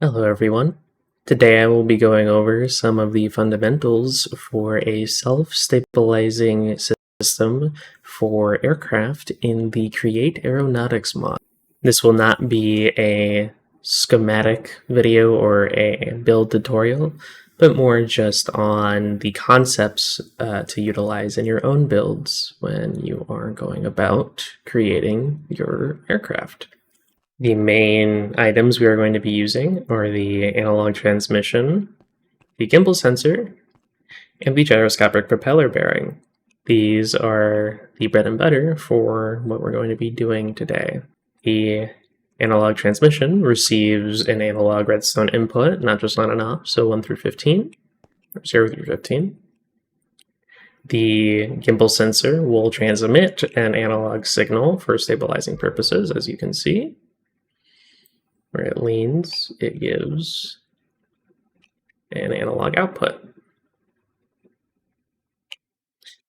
Hello everyone. Today I will be going over some of the fundamentals for a self-stabilizing system for aircraft in the Create Aeronautics mod. This will not be a schematic video or a build tutorial, but more just on the concepts to utilize in your own builds when you are going about creating your aircraft. The main items we are going to be using are the analog transmission, the gimbal sensor, and the gyroscopic propeller bearing. These are the bread and butter for what we're going to be doing today. The analog transmission receives an analog redstone input, not just on and off, so 1 through 15, or 0 through 15. The gimbal sensor will transmit an analog signal for stabilizing purposes, as you can see. Where it leans, it gives an analog output.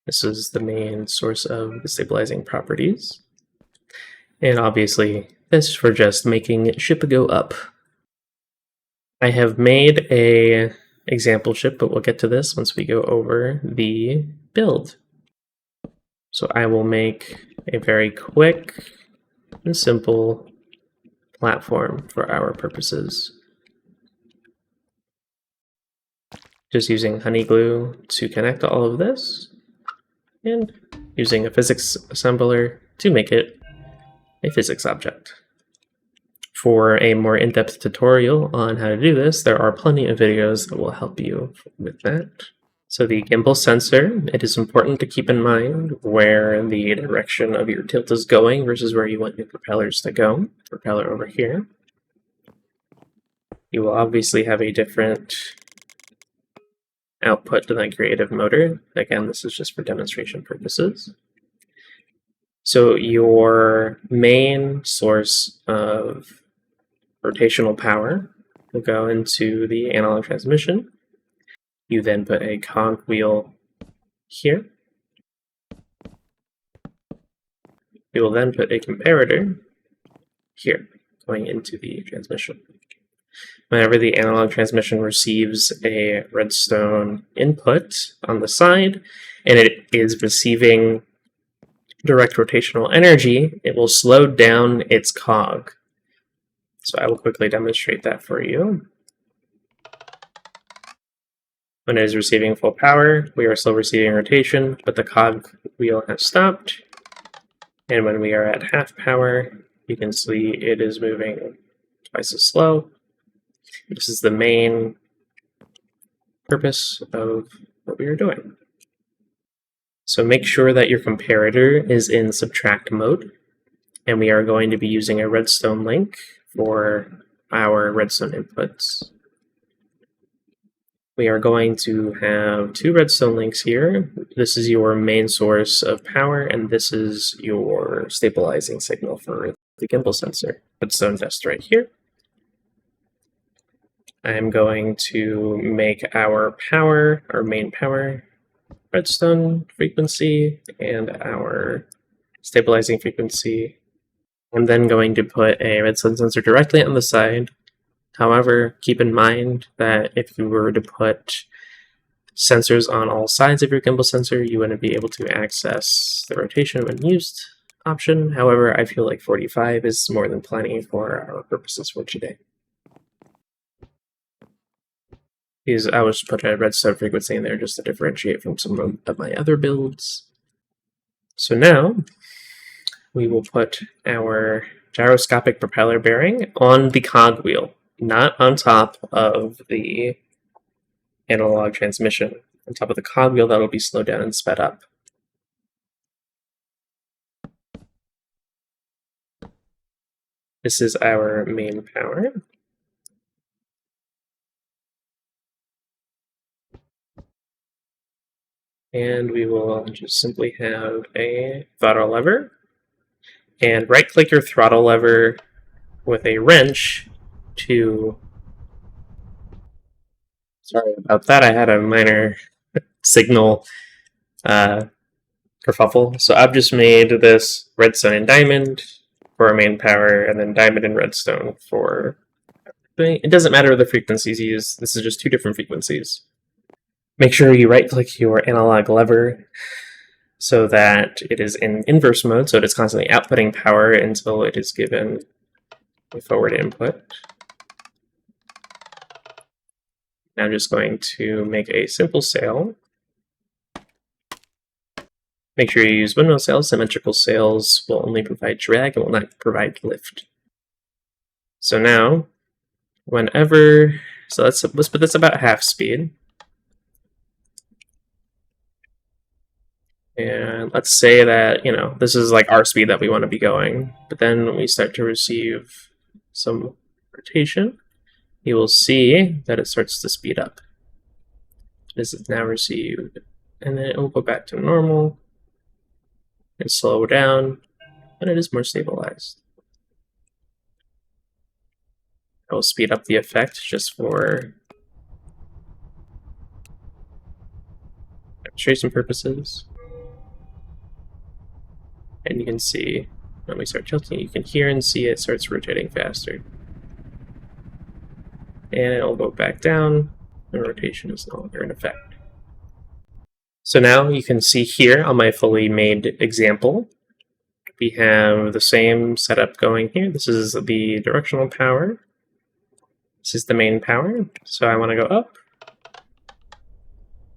This is the main source of the stabilizing properties. And obviously, this for just making ship go up. I have made a example ship, but we'll get to this once we go over the build. So I will make a very quick and simple platform for our purposes. Just using honey glue to connect all of this, and using a physics assembler to make it a physics object. For a more in-depth tutorial on how to do this, there are plenty of videos that will help you with that. So the gimbal sensor, it is important to keep in mind where the direction of your tilt is going versus where you want your propellers to go. Propeller over here. You will obviously have a different output than the creative motor. Again, this is just for demonstration purposes. So your main source of rotational power will go into the analog transmission. You then put a cog wheel here. You will then put a comparator here, going into the transmission. Whenever the analog transmission receives a redstone input on the side, and it is receiving direct rotational energy, it will slow down its cog. So I will quickly demonstrate that for you. When it is receiving full power, we are still receiving rotation, but the cog wheel has stopped. And when we are at half power, you can see it is moving twice as slow. This is the main purpose of what we are doing. So make sure that your comparator is in subtract mode, and we are going to be using a redstone link for our redstone inputs. We are going to have 2 redstone links here. This is your main source of power, and this is your stabilizing signal for the gimbal sensor. Redstone test right here. I'm going to make our power, our main power, redstone frequency, and our stabilizing frequency. I'm then going to put a redstone sensor directly on the side. However, keep in mind that if you were to put sensors on all sides of your gimbal sensor, you wouldn't be able to access the rotation when used option. However, I feel like 45 is more than plenty for our purposes for today. I will just put a redstone frequency in there just to differentiate from some of my other builds. So now we will put our gyroscopic propeller bearing on the cog wheel, not on top of the analog transmission. On top of the cog wheel, that will be slowed down and sped up. This is our main power. And we will just simply have a throttle lever. And right-click your throttle lever with a wrench to... Sorry about that, I had a minor signal kerfuffle. So I've just made this redstone and diamond for our main power, and then diamond and redstone for thing. It doesn't matter the frequencies you use. This is just two different frequencies. Make sure you right-click your analog lever so that it is in inverse mode, so it is constantly outputting power until it is given a forward input. Now I'm just going to make a simple sail. Make sure you use windmill sails. Symmetrical sails will only provide drag and will not provide lift. So now, let's put this about half speed. And let's say that, this is like our speed that we want to be going. But then when we start to receive some rotation, you will see that it starts to speed up. This is now received, and then it will go back to normal and slow down, and it is more stabilized. I will speed up the effect just for demonstration purposes. And you can see when we start tilting, you can hear and see it starts rotating faster. And it will go back down, and rotation is no longer in effect. So now you can see here on my fully made example, we have the same setup going here. This is the directional power. This is the main power. So I want to go up. I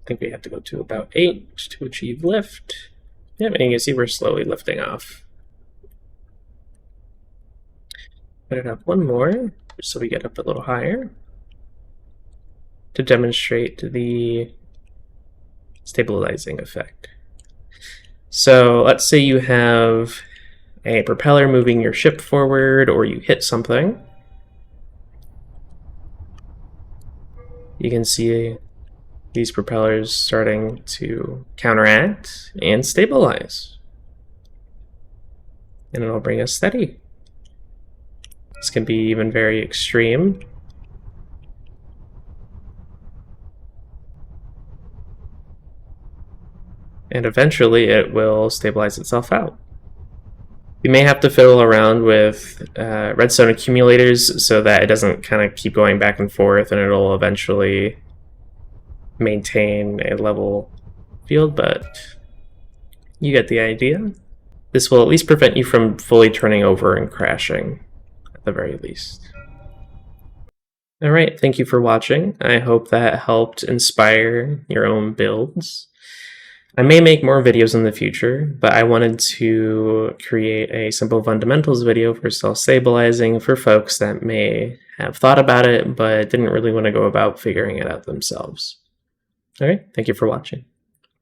think we have to go to about 8 to achieve lift. Yep, and you can see we're slowly lifting off. Put it up one more, just so we get up a little higher, to demonstrate the stabilizing effect. So let's say you have a propeller moving your ship forward, or you hit something. You can see these propellers starting to counteract and stabilize. And it'll bring us steady. This can be even very extreme. And eventually it will stabilize itself out. You may have to fiddle around with redstone accumulators so that it doesn't kind of keep going back and forth, and it'll eventually maintain a level field, but you get the idea. This will at least prevent you from fully turning over and crashing, at the very least. Alright, thank you for watching. I hope that helped inspire your own builds. I may make more videos in the future, but I wanted to create a simple fundamentals video for self-stabilizing for folks that may have thought about it, but didn't really want to go about figuring it out themselves. Alright, thank you for watching.